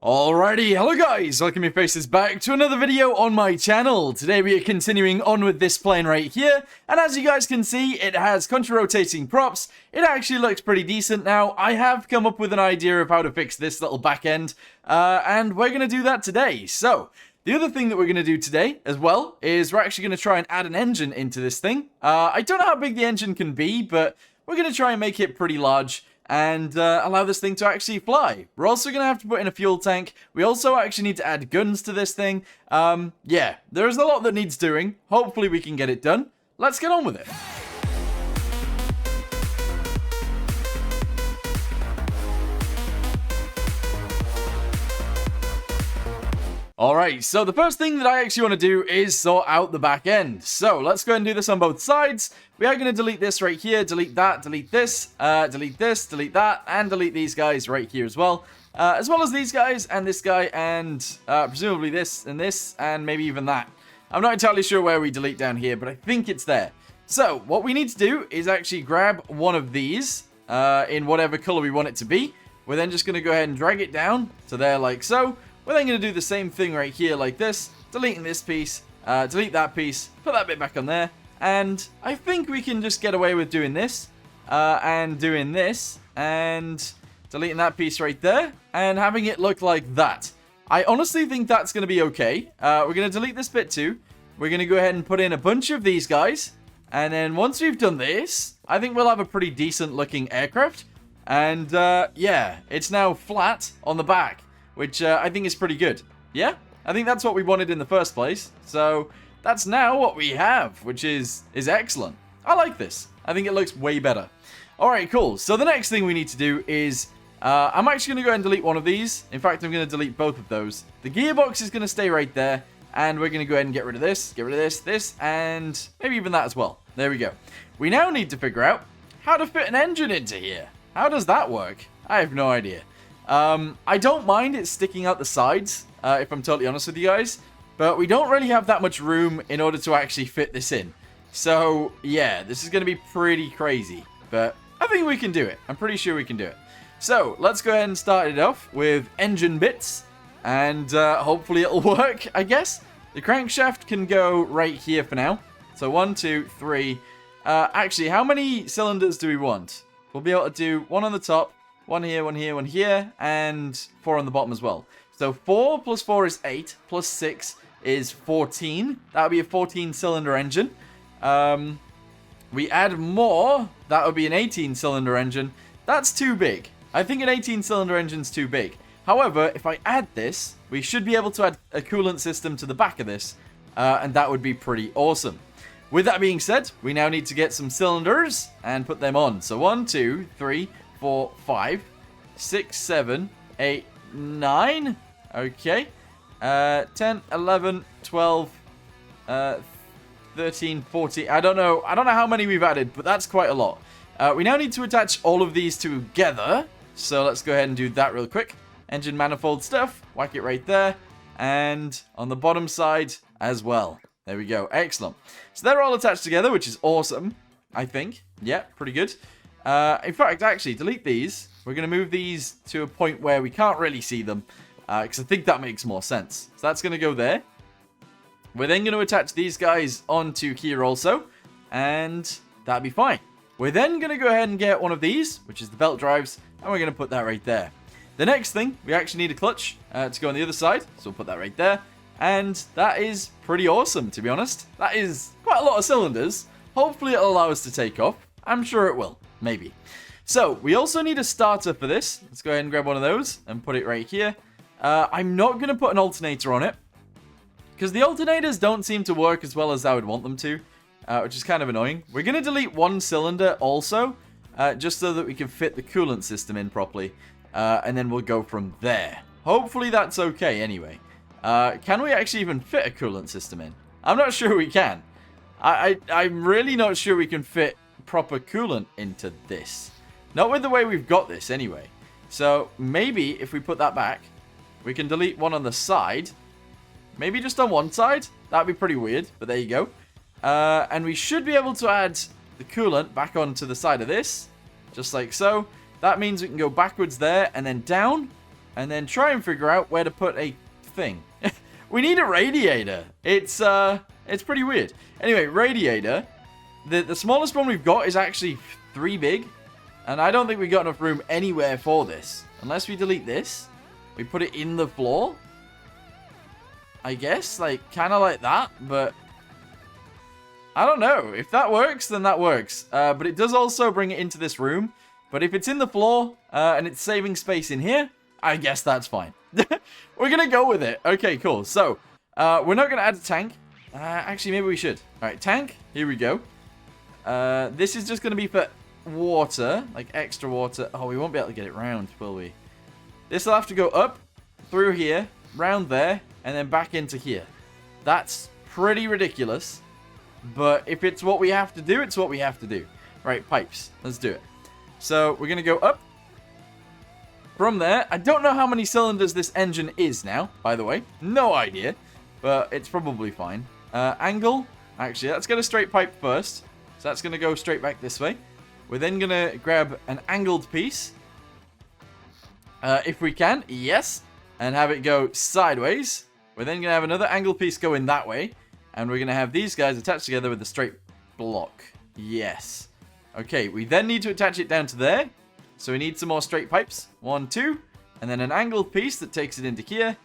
Alrighty, hello guys, welcome your faces back to another video on my channel. Today we are continuing on with this plane right here, and as you guys can see, it has contra-rotating props. It actually looks pretty decent now. I have come up with an idea of how to fix this little back end, and we're going to do that today. So, the other thing that we're going to do today as well is we're actually going to try and add an engine into this thing. I don't know how big the engine can be, but we're going to try and make it pretty large and allow this thing to actually fly. We're also going to have to put in a fuel tank. We also actually need to add guns to this thing. Yeah, there's a lot that needs doing. Hopefully we can get it done. Let's get on with it. Alright, so the first thing that I actually want to do is sort out the back end. So, let's go ahead and do this on both sides. We are going to delete this right here, delete that, delete this, delete this, delete that, and delete these guys right here as well as these guys, and this guy, and presumably this, and maybe even that. I'm not entirely sure where we delete down here, but I think it's there. So, what we need to do is actually grab one of these in whatever color we want it to be. We're then just going to go ahead and drag it down to there like so. We're then going to do the same thing right here like this, deleting this piece, delete that piece, put that bit back on there, and I think we can just get away with doing this, and doing this, and deleting that piece right there, and having it look like that. I honestly think that's going to be okay. We're going to delete this bit too. We're going to go ahead and put in a bunch of these guys, and then once we've done this, I think we'll have a pretty decent looking aircraft, and yeah, it's now flat on the back, which I think is pretty good. Yeah, I think that's what we wanted in the first place. So that's now what we have, which is excellent. I like this. I think it looks way better. All right, cool. So the next thing we need to do is I'm actually going to go ahead and delete one of these. In fact, I'm going to delete both of those. The gearbox is going to stay right there, and we're going to go ahead and get rid of this, this, and maybe even that as well. There we go. We now need to figure out how to fit an engine into here. How does that work? I have no idea. I don't mind it sticking out the sides, if I'm totally honest with you guys, but we don't really have that much room in order to actually fit this in. So, yeah, this is going to be pretty crazy, but I think we can do it. I'm pretty sure we can do it. So, let's go ahead and start it off with engine bits, and hopefully it'll work, I guess. The crankshaft can go right here for now. So, 1, 2, 3. Actually, how many cylinders do we want? We'll be able to do one on the top, one here, one here, one here, and 4 on the bottom as well. So 4 plus 4 is 8, plus 6 is 14. That would be a 14-cylinder engine. We add more, that would be an 18-cylinder engine. That's too big. I think an 18-cylinder engine's too big. However, if I add this, we should be able to add a coolant system to the back of this, and that would be pretty awesome. With that being said, we now need to get some cylinders and put them on. So 1, 2, 3, 4, 5, 6, 7, 8, 9. Okay. 10, 11, 12, 13, 14. I don't know how many we've added, but that's quite a lot. We now need to attach all of these together. So let's go ahead and do that real quick. Engine manifold stuff. Whack it right there. And on the bottom side as well. There we go. Excellent. So they're all attached together, which is awesome, I think. Yeah, pretty good. In fact, actually, delete these. We're going to move these to a point where we can't really see them, because I think that makes more sense. So that's going to go there. We're then going to attach these guys onto here also, and that'll be fine. We're then going to go ahead and get one of these, which is the belt drives, and we're going to put that right there. The next thing, we actually need a clutch to go on the other side, so we'll put that right there. And that is pretty awesome, to be honest. That is quite a lot of cylinders. Hopefully it'll allow us to take off. I'm sure it will. Maybe. So, we also need a starter for this. Let's go ahead and grab one of those and put it right here. I'm not going to put an alternator on it, because the alternators don't seem to work as well as I would want them to, which is kind of annoying. We're going to delete one cylinder also, just so that we can fit the coolant system in properly, and then we'll go from there. Hopefully that's okay anyway. Can we actually even fit a coolant system in? I'm not sure we can. I'm really not sure we can fit proper coolant into this. Not with the way we've got this anyway. So maybe if we put that back, we can delete one on the side. Maybe just on one side. That'd be pretty weird, but there you go. And we should be able to add the coolant back onto the side of this, just like so. That means we can go backwards there and then down. and then try and figure out where to put a thing. We need a radiator. It's pretty weird. Anyway, radiator. The smallest one we've got is actually 3 big, and I don't think we've got enough room anywhere for this. Unless we delete this, we put it in the floor. I guess, like, kind of like that, but I don't know. If that works, then that works. But it does also bring it into this room. But if it's in the floor, and it's saving space in here, I guess that's fine. We're going to go with it. Okay, cool. So, we're not going to add a tank. Actually, maybe we should. All right, tank. Here we go. This is just going to be for water, like extra water. Oh, we won't be able to get it round, will we? This will have to go up, through here, round there, and then back into here. That's pretty ridiculous. But if it's what we have to do, it's what we have to do. Right, pipes. Let's do it. So, we're going to go up. From there, I don't know how many cylinders this engine is now, by the way. No idea. But it's probably fine. Angle. Actually, let's get a straight pipe first. So that's going to go straight back this way. We're then going to grab an angled piece. If we can, yes. And have it go sideways. We're then going to have another angled piece go in that way. And we're going to have these guys attached together with a straight block. Yes. Okay, we then need to attach it down to there. So we need some more straight pipes. 1, 2. And then an angled piece that takes it into here.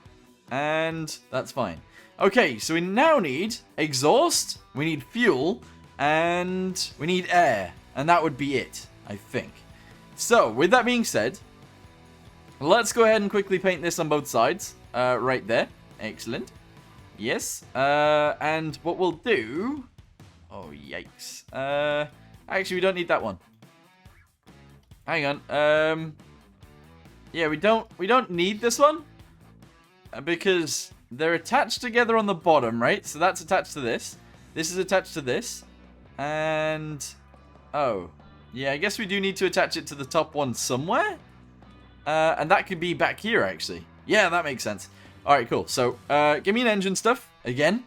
And that's fine. Okay, so we now need exhaust. We need fuel. And we need air. And that would be it, I think. So, with that being said, let's go ahead and quickly paint this on both sides. Right there. Excellent. Yes. And what we'll do... Oh, yikes. Actually, we don't need that one. Hang on. Yeah, we don't need this one. Because they're attached together on the bottom, right? So that's attached to this. This is attached to this. And... Oh. Yeah, I guess we do need to attach it to the top one somewhere. And that could be back here, actually. Yeah, that makes sense. Alright, cool. So, give me an engine stuff. Again.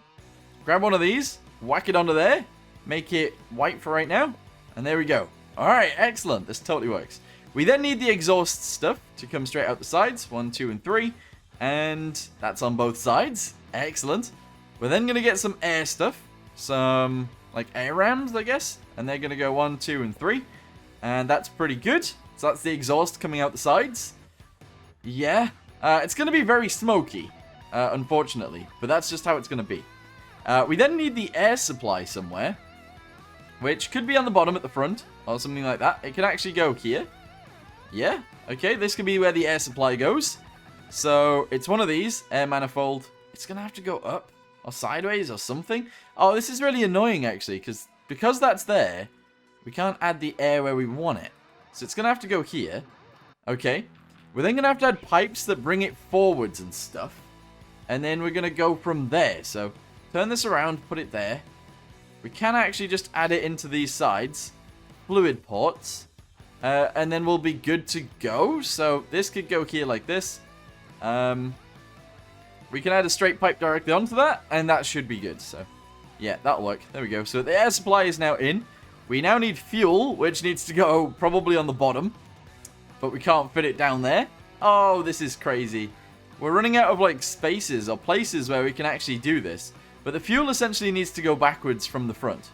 Grab one of these. Whack it onto there. Make it white for right now. And there we go. Alright, excellent. This totally works. We then need the exhaust stuff to come straight out the sides. 1, 2, and 3. And that's on both sides. Excellent. We're then going to get some air stuff. Some, like, air rams, I guess. And they're going to go 1, 2, and 3. And that's pretty good. So that's the exhaust coming out the sides. Yeah. It's going to be very smoky, unfortunately. But that's just how it's going to be. We then need the air supply somewhere. Which could be on the bottom at the front. Or something like that. It can actually go here. Yeah. Okay, this could be where the air supply goes. So, it's one of these. Air manifold. It's going to have to go up. Or sideways or something. Oh, this is really annoying, actually. Because that's there, we can't add the air where we want it. So, it's going to have to go here. Okay. We're then going to have to add pipes that bring it forwards and stuff. And then we're going to go from there. So, turn this around, put it there. We can actually just add it into these sides. Fluid ports. And then we'll be good to go. So, this could go here like this. We can add a straight pipe directly onto that. And that should be good. So, yeah, that'll work. There we go. So, the air supply is now in. We now need fuel, which needs to go probably on the bottom. But we can't fit it down there. Oh, this is crazy. We're running out of, like, spaces or places where we can actually do this. But the fuel essentially needs to go backwards from the front.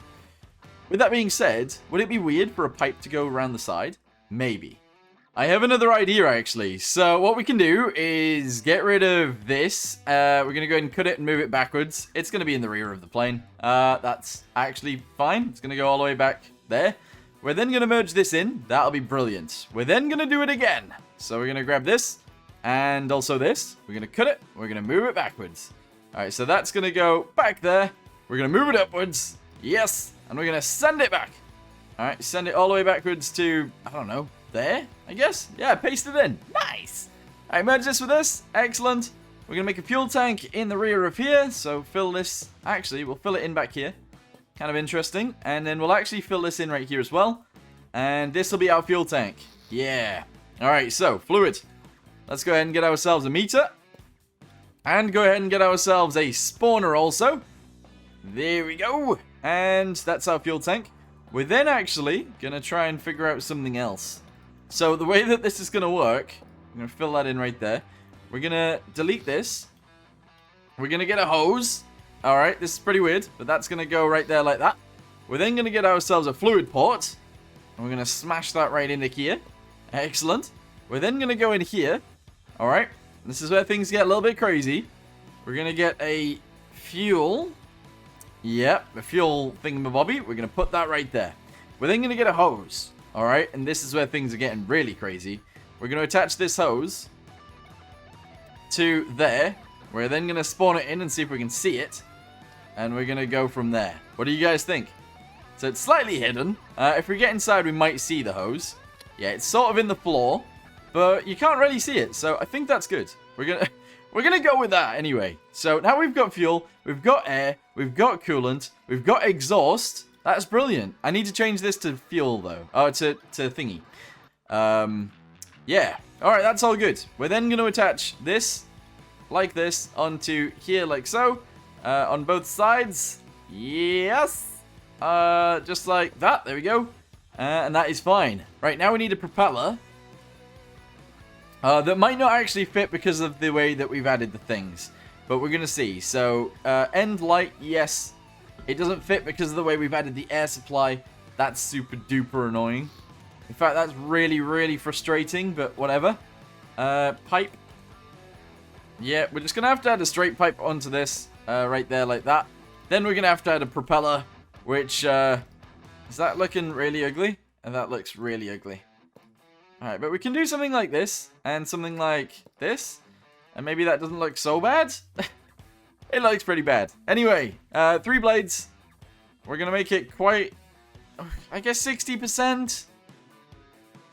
With that being said, would it be weird for a pipe to go around the side? Maybe. I have another idea, actually. So what we can do is get rid of this. We're going to go ahead and cut it and move it backwards. It's going to be in the rear of the plane. That's actually fine. It's going to go all the way back there. We're then going to merge this in. That'll be brilliant. We're then going to do it again. So we're going to grab this and also this. We're going to cut it. We're going to move it backwards. All right, so that's going to go back there. We're going to move it upwards. Yes. And we're going to send it back. All right, send it all the way backwards to, I don't know, there, I guess? Yeah, paste it in. Nice. All right, merge this with this. Excellent. We're going to make a fuel tank in the rear of here. So fill this. Actually, we'll fill it in back here. Kind of interesting. And then we'll actually fill this in right here as well. And this will be our fuel tank. Yeah. All right, so fluid. Let's go ahead and get ourselves a meter. And go ahead and get ourselves a spawner also. There we go. And that's our fuel tank. We're then actually going to try and figure out something else. So the way that this is going to work, I'm going to fill that in right there. We're going to delete this. We're going to get a hose. All right, this is pretty weird, but that's going to go right there like that. We're then going to get ourselves a fluid port. And we're going to smash that right into here. Excellent. We're then going to go in here. All right, this is where things get a little bit crazy. We're going to get a fuel. Yep, the fuel thingamabobby. We're going to put that right there. We're then going to get a hose. All right, and this is where things are getting really crazy. We're going to attach this hose to there. We're then going to spawn it in and see if we can see it. And we're going to go from there. What do you guys think? So it's slightly hidden. If we get inside, we might see the hose. Yeah, it's sort of in the floor, but you can't really see it. So I think that's good. We're gonna go with that anyway. So now we've got fuel, we've got air, we've got coolant, we've got exhaust. That's brilliant. I need to change this to fuel though. Oh, to thingy. Yeah. All right, that's all good. We're then going to attach this like this onto here like so. On both sides. Yes. Just like that. There we go. And that is fine. Right, now we need a propeller. That might not actually fit because of the way that we've added the things. But we're going to see. So, end light, yes. It doesn't fit because of the way we've added the air supply. That's super duper annoying. In fact, that's really, really frustrating, but whatever. Pipe. Yeah, we're just going to have to add a straight pipe onto this. Right there, like that. Then we're going to have to add a propeller, which, is that looking really ugly? And that looks really ugly. Alright, but we can do something like this, and something like this. And maybe that doesn't look so bad. It looks pretty bad. Anyway, 3 blades. We're going to make it quite, I guess 60%.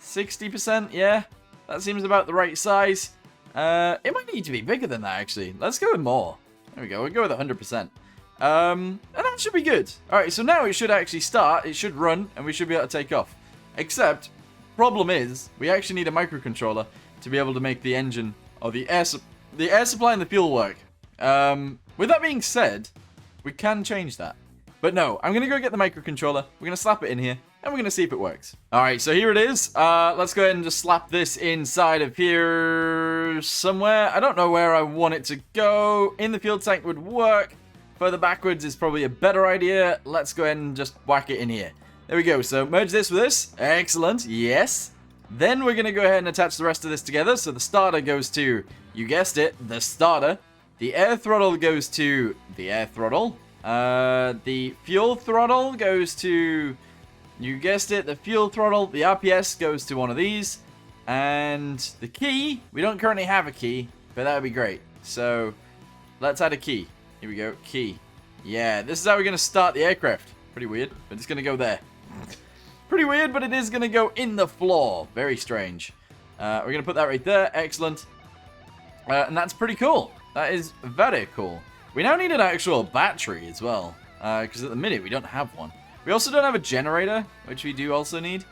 60%, yeah. That seems about the right size. It might need to be bigger than that, actually. Let's go with more. There we go. We'll go with 100%. And that should be good. Alright, so now it should actually start. It should run, and we should be able to take off. Except, problem is, we actually need a microcontroller to be able to make the engine, or the air supply and the fuel work. With that being said, we can change that. But no, I'm going to go get the microcontroller. We're going to slap it in here, and we're going to see if it works. Alright, so here it is. Let's go ahead and just slap this inside of here somewhere. I don't know where I want it to go. In the fuel tank would work. Further backwards is probably a better idea. Let's go ahead and just whack it in here. There we go. So merge this with this. Excellent. Yes. Then we're going to go ahead and attach the rest of this together. So the starter goes to, you guessed it, the starter. The air throttle goes to the air throttle. The fuel throttle goes to, you guessed it, the fuel throttle. The RPS goes to one of these. And the key, we don't currently have a key, but that would be great. So let's add a key. Here we go, key. Yeah, this is how we're going to start the aircraft. Pretty weird, but it's going to go there. Pretty weird, but it is going to go in the floor. Very strange. We're going to put that right there. Excellent. And that's pretty cool. That is very cool. We now need an actual battery as well, because at the minute we don't have one. We also don't have a generator, which we do also need.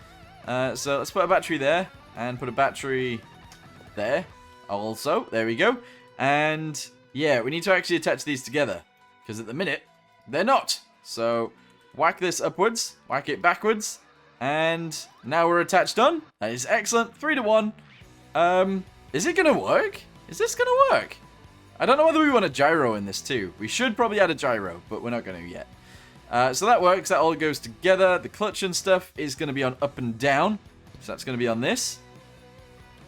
So let's put a battery there, and put a battery there also. There we go. And yeah, we need to actually attach these together, because at the minute, they're not. So, whack this upwards, whack it backwards, and now we're attached on. That is excellent. 3 to 1. Is it going to work? Is this going to work? I don't know whether we want a gyro in this too. We should probably add a gyro, but we're not going to yet. So that works. That all goes together. The clutch and stuff is going to be on up and down. So that's going to be on this.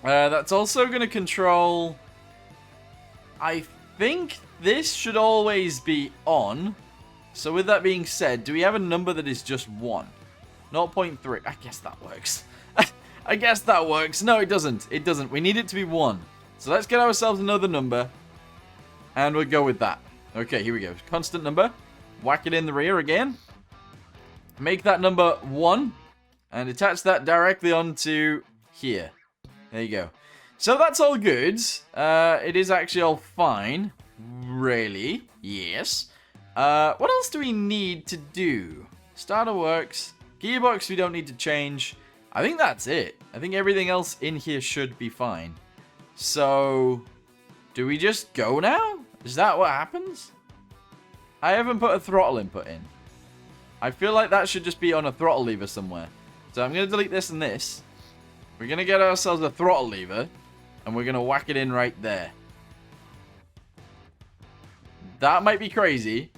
That's also going to control, I think this should always be on. So with that being said, do we have a number that is just 1? 0.3. I guess that works. I guess that works. No, it doesn't. It doesn't. We need it to be 1. So let's get ourselves another number. And we'll go with that. Okay, here we go. Constant number. Whack it in the rear again. Make that number 1. And attach that directly onto here. There you go. So that's all good. It is actually all fine. Really? Yes. What else do we need to do? Starter works. Gearbox we don't need to change. I think that's it. I think everything else in here should be fine. So, do we just go now? Is that what happens? I haven't put a throttle input in. I feel like that should just be on a throttle lever somewhere. So I'm going to delete this and this. We're going to get ourselves a throttle lever. And we're going to whack it in right there. That might be crazy,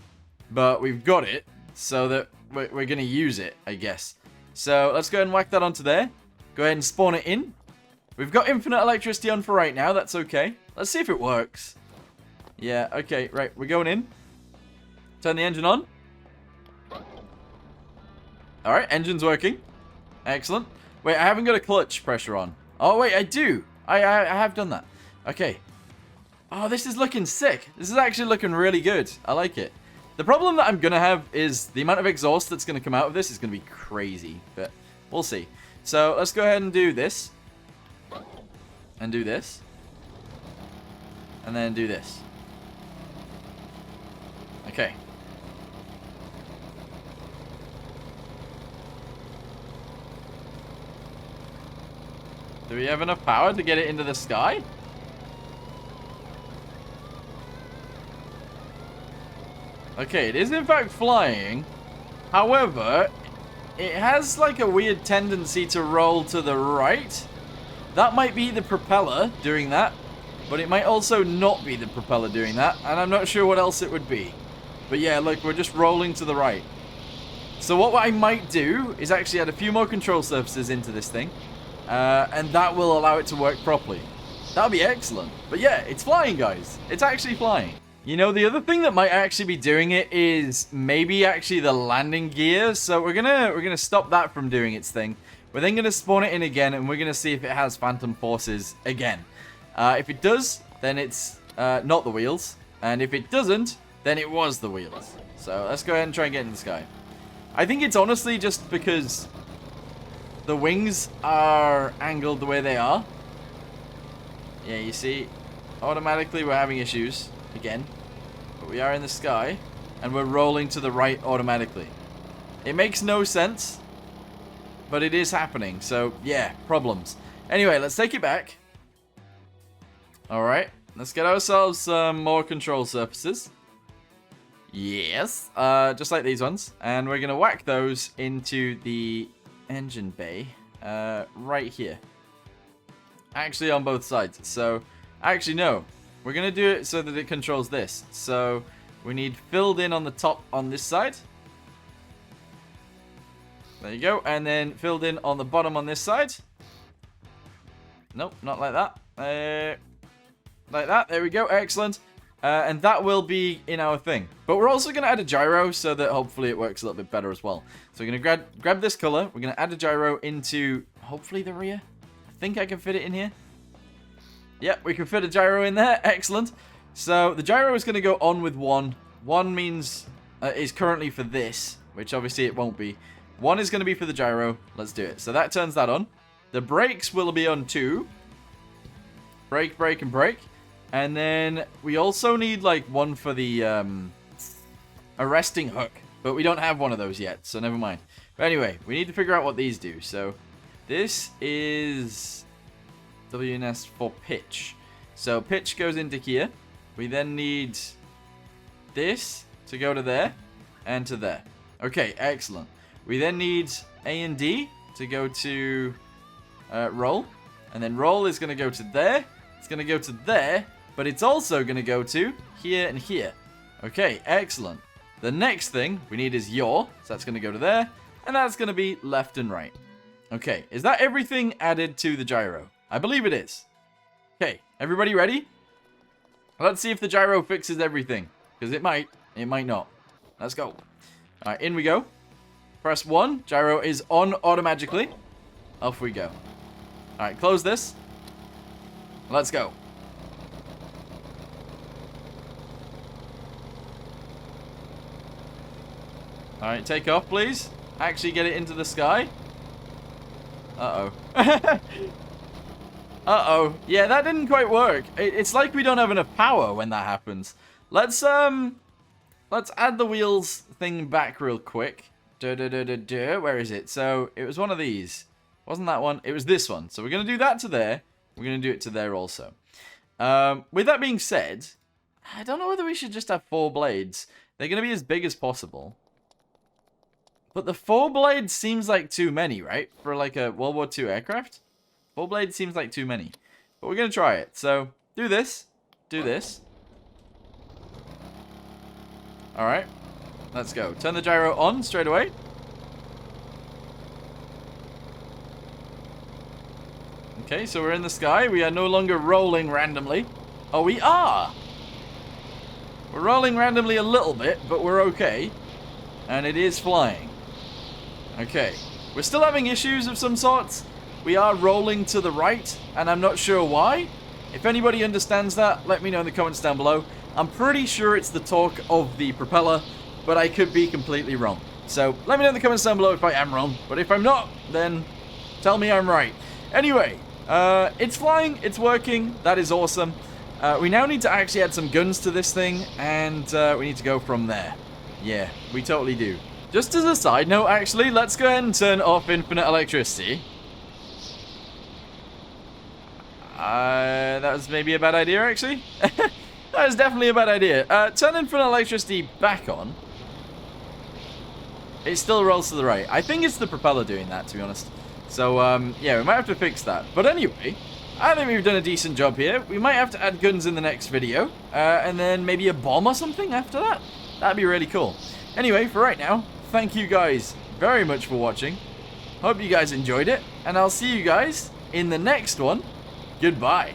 but we've got it so that we're going to use it, I guess. So let's go ahead and whack that onto there. Go ahead and spawn it in. We've got infinite electricity on for right now. That's okay. Let's see if it works. Yeah, okay, right. We're going in. Turn the engine on. Alright, engine's working. Excellent. Wait, I haven't got a clutch pressure on. Oh, wait, I do. I have done that. Okay. Oh, this is looking sick. This is actually looking really good. I like it. The problem that I'm going to have is the amount of exhaust that's going to come out of this is going to be crazy. But we'll see. So let's go ahead and do this. And do this. And then do this. Okay. Do we have enough power to get it into the sky? Okay, it is in fact flying. However, it has like a weird tendency to roll to the right. That might be the propeller doing that. But it might also not be the propeller doing that. And I'm not sure what else it would be. But yeah, look, we're just rolling to the right. So what I might do is actually add a few more control surfaces into this thing. And that will allow it to work properly. That'll be excellent. But yeah, it's flying, guys. It's actually flying. You know, the other thing that might actually be doing it is maybe actually the landing gear. So we're gonna stop that from doing its thing. We're then gonna spawn it in again, and we're gonna see if it has phantom forces again. If it does, then it's not the wheels. And if it doesn't, then it was the wheels. So let's go ahead and try and get in the sky. I think it's honestly just because the wings are angled the way they are. Yeah, you see, automatically we're having issues again. But we are in the sky, and we're rolling to the right automatically. It makes no sense, but it is happening. So, yeah, problems. Anyway, let's take it back. Alright, let's get ourselves some more control surfaces. Yes, just like these ones. And we're going to whack those into the engine bay right here. Actually on both sides. So, actually no. We're going to do it so that it controls this. So, we need filled in on the top on this side. There you go. And then filled in on the bottom on this side. Nope, not like that. Like that. There we go. Excellent. And that will be in our thing. But we're also going to add a gyro so that hopefully it works a little bit better as well. So we're going to grab this color. We're going to add a gyro into hopefully the rear. I think I can fit it in here. Yep, we can fit a gyro in there. Excellent. So the gyro is going to go on with 1. 1 means is currently for this, which obviously it won't be. 1 is going to be for the gyro. Let's do it. So that turns that on. The brakes will be on 2. Brake, brake, and brake. And then we also need like 1 for the arresting hook. But we don't have one of those yet, so never mind. But anyway, we need to figure out what these do. So this is WNS for pitch. So pitch goes into here. We then need this to go to there and to there. Okay, excellent. We then need A and D to go to roll. And then roll is going to go to there. It's going to go to there. But it's also going to go to here and here. Okay, excellent. The next thing we need is yaw. So that's going to go to there. And that's going to be left and right. Okay, is that everything added to the gyro? I believe it is. Okay, everybody ready? Let's see if the gyro fixes everything. Because it might not. Let's go. Alright, in we go. Press 1. Gyro is on automatically. Off we go. Alright, close this. Let's go. Alright, take off, please. Actually get it into the sky. Uh-oh. Uh-oh. Yeah, that didn't quite work. It's like we don't have enough power when that happens. Let's add the wheels thing back real quick. Where is it? So, it was one of these. Wasn't that one? It was this one. So, we're going to do that to there. We're going to do it to there also. With that being said, I don't know whether we should just have 4 blades. They're going to be as big as possible. But the 4 blades seems like too many, right? For like a World War II aircraft? 4 blades seems like too many. But we're going to try it. So, do this. Do this. Alright. Let's go. Turn the gyro on straight away. Okay, so we're in the sky. We are no longer rolling randomly. Oh, we are! We're rolling randomly a little bit, but we're okay. And it is flying. Okay. We're still having issues of some sorts. We are rolling to the right, and I'm not sure why. If anybody understands that, let me know in the comments down below. I'm pretty sure it's the torque of the propeller, but I could be completely wrong. So let me know in the comments down below if I am wrong. But if I'm not, then tell me I'm right. Anyway, it's flying, it's working, that is awesome. We now need to actually add some guns to this thing, and we need to go from there. Yeah, we totally do. Just as a side note, actually, let's go ahead and turn off infinite electricity. That was maybe a bad idea, actually. That is definitely a bad idea. Turn infinite electricity back on. It still rolls to the right. I think it's the propeller doing that, to be honest. So, yeah, we might have to fix that. But anyway, I think we've done a decent job here. We might have to add guns in the next video. And then maybe a bomb or something after that. That'd be really cool. Anyway, for right now, thank you guys very much for watching. Hope you guys enjoyed it. And I'll see you guys in the next one. Goodbye.